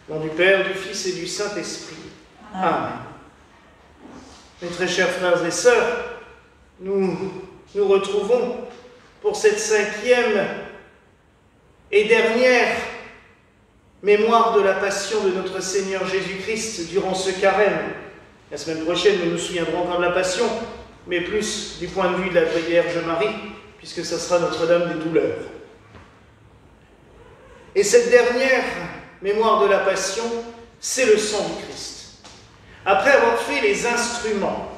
Au nom du Père, du Fils et du Saint-Esprit. Amen. Mes très chers frères et sœurs, nous nous retrouvons pour cette 5e et dernière mémoire de la passion de notre Seigneur Jésus-Christ durant ce carême. La semaine prochaine, nous nous souviendrons encore de la passion, mais plus du point de vue de la Vierge Marie, puisque ça sera Notre-Dame des Douleurs. Et cette dernière mémoire de la passion, c'est le sang du Christ. Après avoir fait les instruments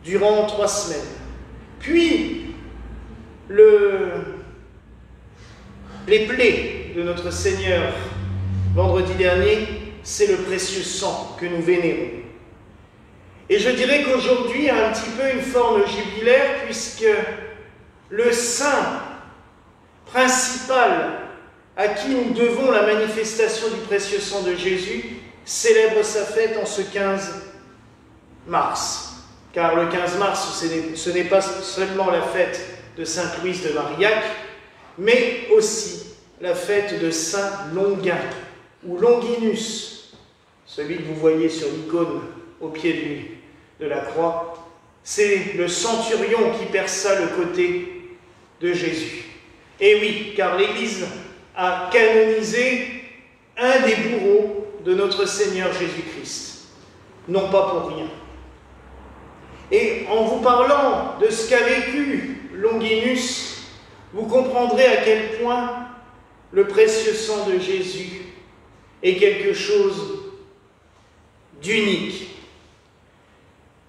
durant 3 semaines, puis les plaies de notre Seigneur vendredi dernier, c'est le précieux sang que nous vénérons. Et je dirais qu'aujourd'hui a un petit peu une forme jubilaire, puisque le saint principal à qui nous devons la manifestation du précieux sang de Jésus célèbre sa fête en ce 15 mars. Car le 15 mars, ce n'est pas seulement la fête de Sainte Louise de Marillac, mais aussi la fête de Saint Longuin, ou Longinus, celui que vous voyez sur l'icône au pied de la croix. C'est le centurion qui perça le côté de Jésus. Et oui, car l'Église a canonisé un des bourreaux de notre Seigneur Jésus-Christ. Non pas pour rien. Et en vous parlant de ce qu'a vécu Longinus, vous comprendrez à quel point le précieux sang de Jésus est quelque chose d'unique.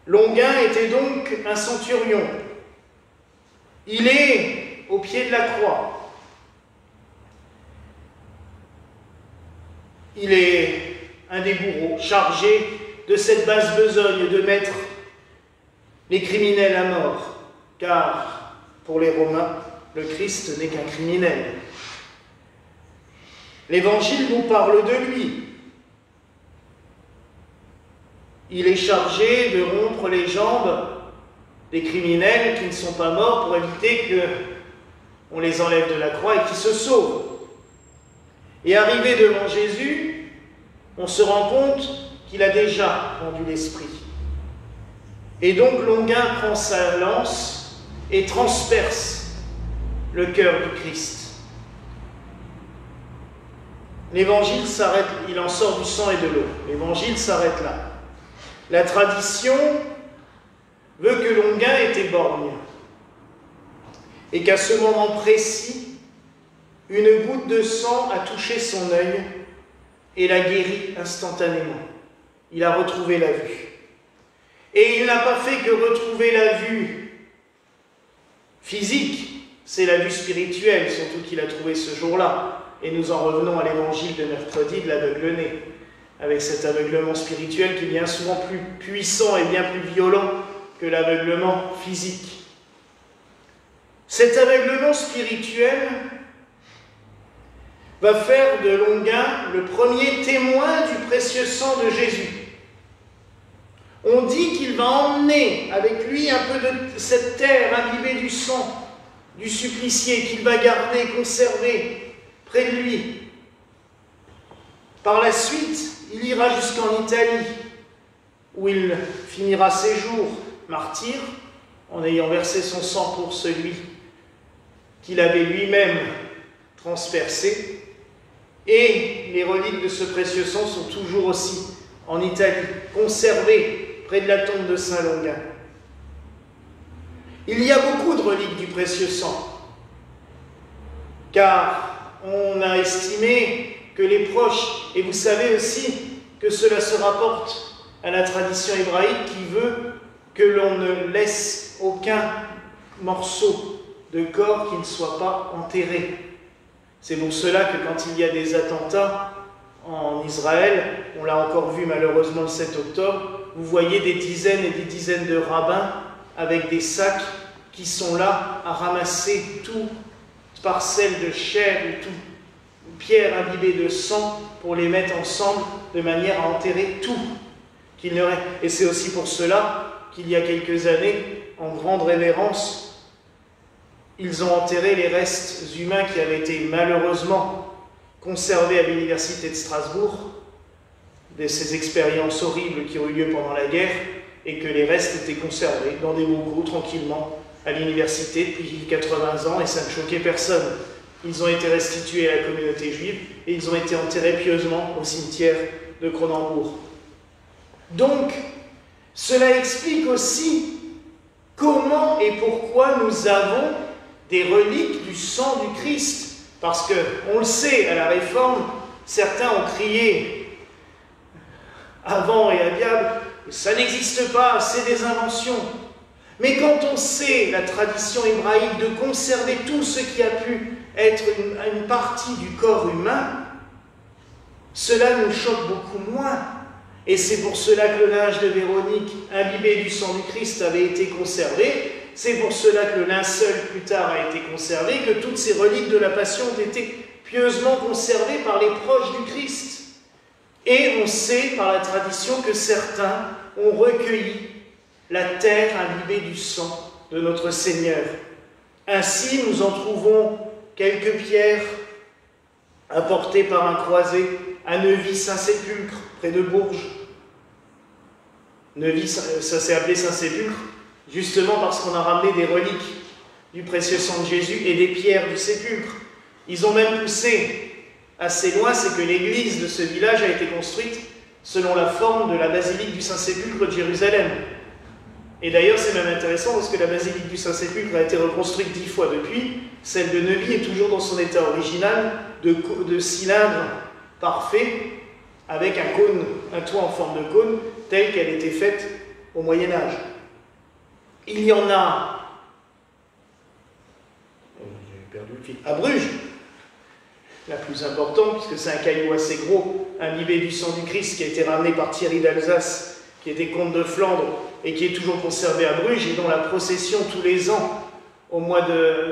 Longuin était donc un centurion. Il est au pied de la croix. Il est un des bourreaux chargé de cette basse besogne de mettre les criminels à mort, car pour les Romains, le Christ n'est qu'un criminel. L'Évangile nous parle de lui. Il est chargé de rompre les jambes des criminels qui ne sont pas morts pour éviter qu'on les enlève de la croix et qu'ils se sauvent. Et arrivé devant Jésus, on se rend compte qu'il a déjà rendu l'esprit. Et donc Longuin prend sa lance et transperce le cœur du Christ. L'évangile s'arrête, il en sort du sang et de l'eau. L'évangile s'arrête là. La tradition veut que Longuin était borgne et qu'à ce moment précis, une goutte de sang a touché son œil et l'a guéri instantanément. Il a retrouvé la vue. Et il n'a pas fait que retrouver la vue physique, c'est la vue spirituelle, surtout qu'il a trouvé ce jour-là. Et nous en revenons à l'évangile de mercredi de l'aveugle-né, avec cet aveuglement spirituel qui est bien souvent plus puissant et bien plus violent que l'aveuglement physique. Cet aveuglement spirituel va faire de Longuin le premier témoin du précieux sang de Jésus. On dit qu'il va emmener avec lui un peu de cette terre imbibée du sang du supplicié, qu'il va garder, conserver près de lui. Par la suite, il ira jusqu'en Italie, où il finira ses jours martyr, en ayant versé son sang pour celui qu'il avait lui-même transpercé. Et les reliques de ce précieux sang sont toujours aussi en Italie, conservées près de la tombe de Saint Longuin. Il y a beaucoup de reliques du précieux sang, car on a estimé que les proches, et vous savez aussi que cela se rapporte à la tradition hébraïque qui veut que l'on ne laisse aucun morceau de corps qui ne soit pas enterré. C'est pour cela que quand il y a des attentats en Israël, on l'a encore vu malheureusement le 7 octobre, vous voyez des dizaines et des dizaines de rabbins avec des sacs qui sont là à ramasser toute parcelle de chair ou toute pierre imbibée de sang pour les mettre ensemble de manière à enterrer tout. Et c'est aussi pour cela qu'il y a quelques années, en grande révérence, ils ont enterré les restes humains qui avaient été malheureusement conservées à l'université de Strasbourg, de ces expériences horribles qui ont eu lieu pendant la guerre, et que les restes étaient conservés dans des bocaux tranquillement à l'université depuis 80 ans, et ça ne choquait personne. Ils ont été restitués à la communauté juive et ils ont été enterrés pieusement au cimetière de Cronenbourg. Donc, cela explique aussi comment et pourquoi nous avons des reliques du sang du Christ. Parce que, on le sait, à la Réforme, certains ont crié avant et à diable, ça n'existe pas, c'est des inventions. Mais quand on sait la tradition hébraïque de conserver tout ce qui a pu être une partie du corps humain, cela nous choque beaucoup moins. Et c'est pour cela que le linge de Véronique, imbibé du sang du Christ, avait été conservé. C'est pour cela que le linceul, plus tard, a été conservé, que toutes ces reliques de la Passion ont été pieusement conservées par les proches du Christ. Et on sait par la tradition que certains ont recueilli la terre imbibée du sang de notre Seigneur. Ainsi, nous en trouvons quelques pierres apportées par un croisé à Neuvy-Saint-Sépulcre, près de Bourges. Neuvy, ça s'est appelé Saint-Sépulcre, justement parce qu'on a ramené des reliques du précieux sang de Jésus et des pierres du sépulcre. Ils ont même poussé assez loin, c'est que l'église de ce village a été construite selon la forme de la basilique du Saint-Sépulcre de Jérusalem. Et d'ailleurs, c'est même intéressant parce que la basilique du Saint-Sépulcre a été reconstruite 10 fois depuis. Celle de Neuvy est toujours dans son état original, de cylindre parfait, avec un cône, un toit en forme de cône, telle qu'elle était faite au Moyen-Âge. Il y en a, j'ai perdu le fil, à Bruges, la plus importante, puisque c'est un caillou assez gros, imbibé du sang du Christ, qui a été ramené par Thierry d'Alsace, qui était comte de Flandre, et qui est toujours conservé à Bruges, et dont la procession tous les ans,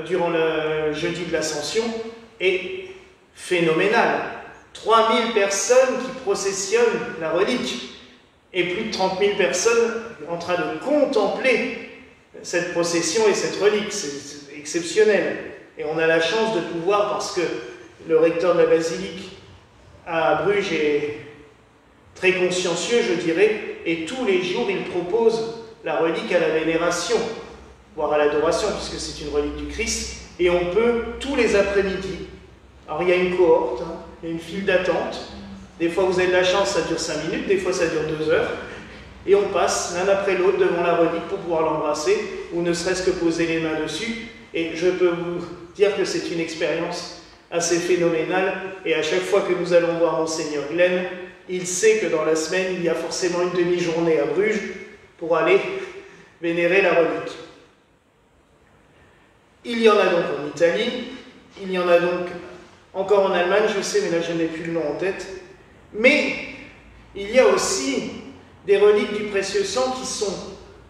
durant le jeudi de l'Ascension, est phénoménale. 3000 personnes qui processionnent la relique, et plus de 30 000 personnes en train de contempler cette procession et cette relique. C'est exceptionnel. Et on a la chance de pouvoir, parce que le recteur de la basilique à Bruges est très consciencieux, je dirais, et tous les jours il propose la relique à la vénération, voire à l'adoration, puisque c'est une relique du Christ, et on peut tous les après-midi. Alors il y a une cohorte, il y a une file d'attente. Des fois vous avez de la chance, ça dure 5 minutes, des fois ça dure 2 heures. Et on passe l'un après l'autre devant la relique pour pouvoir l'embrasser, ou ne serait-ce que poser les mains dessus. Et je peux vous dire que c'est une expérience assez phénoménale. Et à chaque fois que nous allons voir Monseigneur Glenn, il sait que dans la semaine, il y a forcément une demi-journée à Bruges pour aller vénérer la relique. Il y en a donc en Italie, il y en a donc encore en Allemagne, je sais, mais là je n'ai plus le nom en tête. Mais il y a aussi des reliques du précieux sang qui sont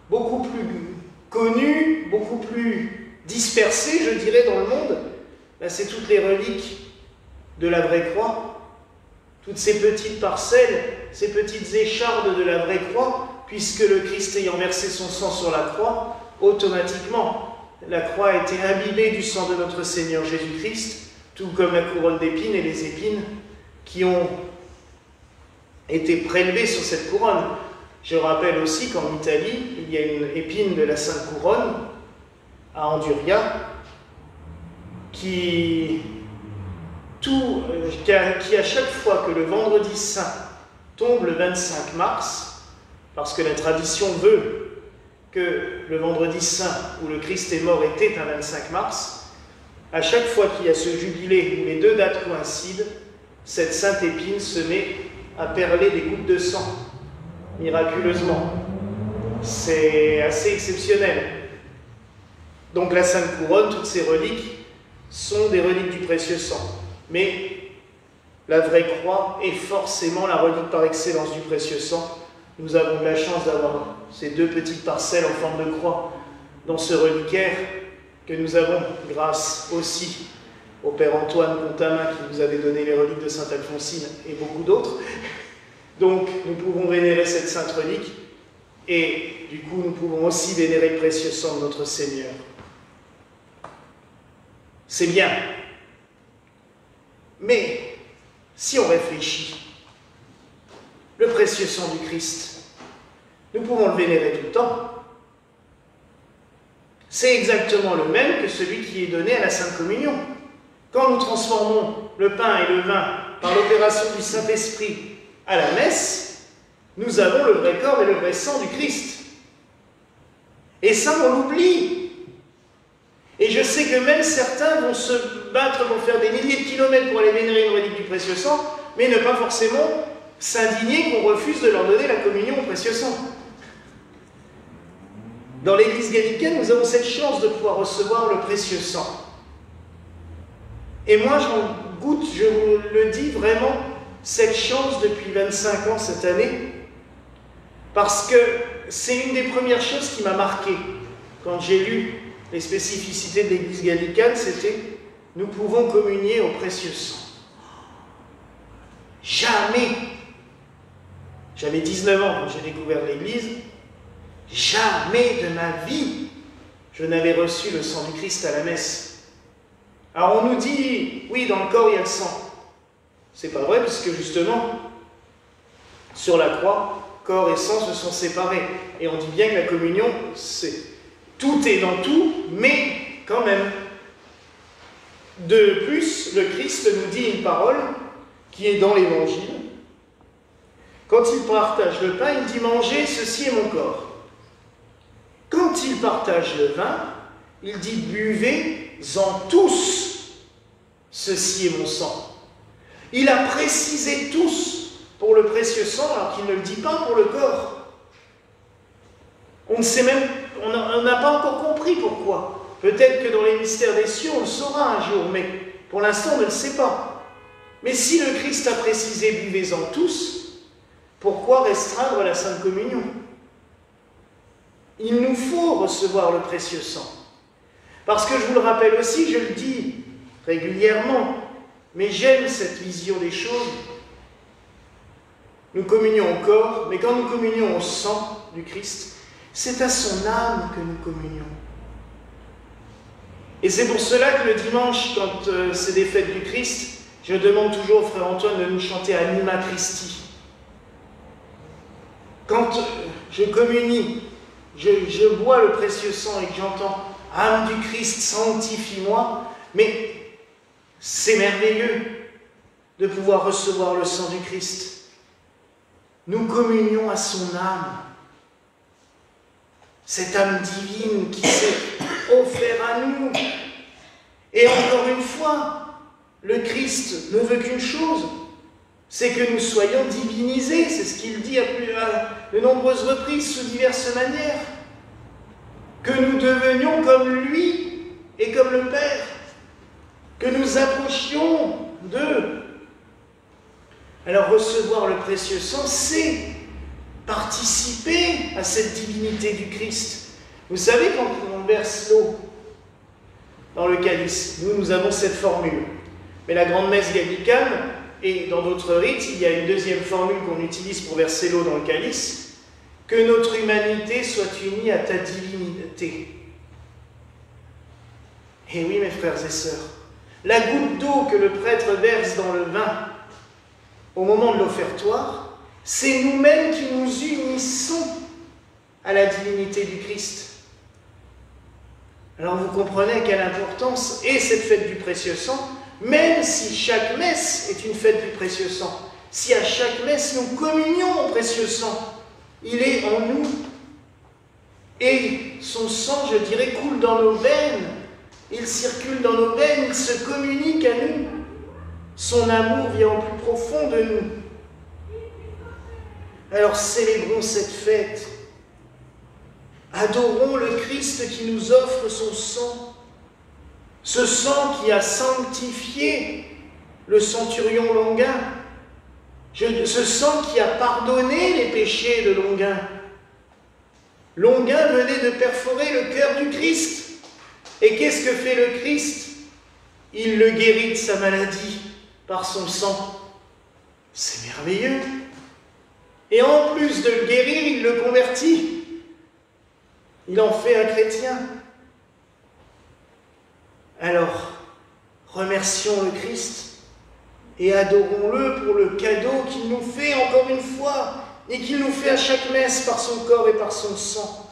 beaucoup plus connues, beaucoup plus dispersées, je dirais, dans le monde. Là, c'est toutes les reliques de la vraie croix, toutes ces petites parcelles, ces petites échardes de la vraie croix, puisque le Christ ayant versé son sang sur la croix, automatiquement, la croix a été imbibée du sang de notre Seigneur Jésus-Christ, tout comme la couronne d'épines et les épines qui ont été prélevées sur cette couronne. Je rappelle aussi qu'en Italie, il y a une épine de la Sainte Couronne, à Anduria, qui à chaque fois que le vendredi saint tombe le 25 mars, parce que la tradition veut que le vendredi saint où le Christ est mort était un 25 mars, à chaque fois qu'il y a ce jubilé où les deux dates coïncident, cette sainte épine se met à perler des gouttes de sang, miraculeusement. C'est assez exceptionnel. Donc la Sainte Couronne, toutes ces reliques, sont des reliques du précieux sang. Mais la vraie croix est forcément la relique par excellence du précieux sang. Nous avons de la chance d'avoir ces deux petites parcelles en forme de croix dans ce reliquaire que nous avons grâce aussi au Père Antoine Contamin qui nous avait donné les reliques de Sainte Alphonsine et beaucoup d'autres. Donc nous pouvons vénérer cette sainte relique et du coup nous pouvons aussi vénérer le précieux sang de notre Seigneur. C'est bien. Mais si on réfléchit, le précieux sang du Christ, nous pouvons le vénérer tout le temps. C'est exactement le même que celui qui est donné à la Sainte Communion. Quand nous transformons le pain et le vin par l'opération du Saint-Esprit à la messe, nous avons le vrai corps et le vrai sang du Christ. Et ça, on l'oublie. Et je sais que même certains vont se battre pour faire des milliers de kilomètres pour aller vénérer une relique du précieux sang, mais ne pas forcément s'indigner qu'on refuse de leur donner la communion au précieux sang. Dans l'Église gallicaine, nous avons cette chance de pouvoir recevoir le précieux sang. Et moi, j'en goûte, je vous le dis vraiment, cette chance depuis 25 ans cette année, parce que c'est une des premières choses qui m'a marqué quand j'ai lu les spécificités de l'Église gallicane, c'était « Nous pouvons communier au précieux sang ». Jamais, j'avais 19 ans quand j'ai découvert l'Église, jamais de ma vie, je n'avais reçu le sang du Christ à la messe. Alors on nous dit, oui, dans le corps il y a le sang. C'est pas vrai, puisque justement, sur la croix, corps et sang se sont séparés. Et on dit bien que la communion, c'est tout est dans tout, mais quand même. De plus, le Christ nous dit une parole qui est dans l'Évangile. Quand il partage le pain, il dit « Mangez, ceci est mon corps ». Quand il partage le vin, il dit « Buvez-en tous, ceci est mon sang ». Il a précisé tous pour le précieux sang, alors qu'il ne le dit pas pour le corps. On ne sait même, on n'a pas encore compris pourquoi. Peut-être que dans les mystères des cieux, on le saura un jour, mais pour l'instant, on ne le sait pas. Mais si le Christ a précisé « Buvez-en tous », pourquoi restreindre la Sainte Communion? Il nous faut recevoir le précieux sang. Parce que je vous le rappelle aussi, je le dis régulièrement, mais j'aime cette vision des choses. Nous communions au corps, mais quand nous communions au sang du Christ, c'est à son âme que nous communions. Et c'est pour cela que le dimanche, quand c'est des fêtes du Christ, je demande toujours au frère Antoine de nous chanter Anima Christi. Quand je communie, je bois le précieux sang et que j'entends « Âme du Christ, sanctifie-moi », mais c'est merveilleux de pouvoir recevoir le sang du Christ. Nous communions à son âme, cette âme divine qui s'est offerte à nous. Et encore une fois, le Christ ne veut qu'une chose, c'est que nous soyons divinisés, c'est ce qu'il dit à de nombreuses reprises sous diverses manières, que nous devenions comme lui et comme le Père, que nous approchions d'eux. Alors recevoir le précieux sang, c'est participer à cette divinité du Christ. Vous savez, quand on verse l'eau dans le calice, nous avons cette formule. Mais la grande messe gallicane, et dans d'autres rites, il y a une deuxième formule qu'on utilise pour verser l'eau dans le calice, que notre humanité soit unie à ta divinité. Et oui, mes frères et sœurs, la goutte d'eau que le prêtre verse dans le vin au moment de l'offertoire, c'est nous-mêmes qui nous unissons à la divinité du Christ. Alors vous comprenez quelle importance est cette fête du précieux sang, même si chaque messe est une fête du précieux sang. Si à chaque messe nous communions au précieux sang, il est en nous. Et son sang, je dirais, coule dans nos veines. Il circule dans nos veines, il se communique à nous. Son amour vient au plus profond de nous. Alors célébrons cette fête. Adorons le Christ qui nous offre son sang. Ce sang qui a sanctifié le centurion Longuin. Ce sang qui a pardonné les péchés de Longuin. Longuin venait de perforer le cœur du Christ. Et qu'est-ce que fait le Christ? Il le guérit de sa maladie par son sang. C'est merveilleux. Et en plus de le guérir, il le convertit. Il en fait un chrétien. Alors, remercions le Christ et adorons-le pour le cadeau qu'il nous fait encore une fois et qu'il nous fait à chaque messe par son corps et par son sang.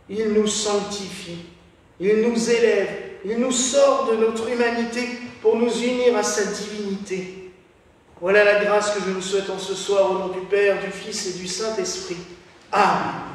Il nous sanctifie, il nous élève, il nous sort de notre humanité pour nous unir à sa divinité. Voilà la grâce que je nous souhaite en ce soir au nom du Père, du Fils et du Saint-Esprit. Amen.